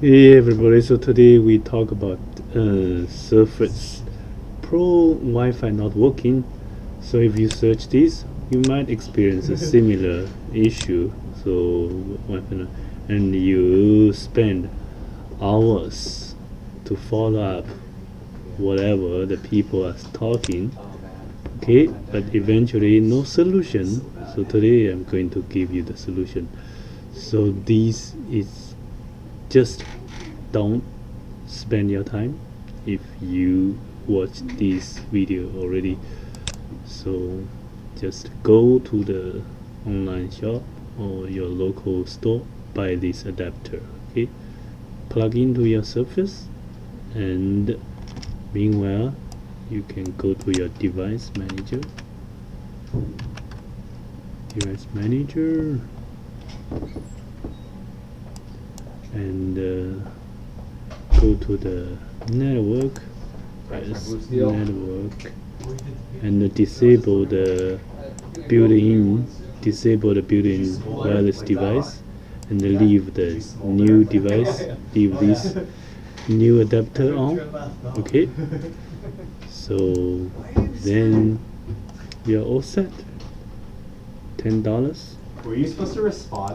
Hey everybody, so today we talk about Surface Pro Wi-Fi not working. So if you search this, you might experience a similar issue. So Wi-Fi and you spend hours to follow up whatever the people are talking. Okay, but eventually no solution. So today I'm going to give you the solution. So this is just don't spend your time if you watch this video already. So just go to the online shop or your local store, buy this adapter. Okay, plug into your Surface, and meanwhile you can go to your device manager, and go to the network, and disable the built-in wireless device, and leave the new device, leave this new adapter on. Okay, so then you're all set. $10. Were you supposed to respond?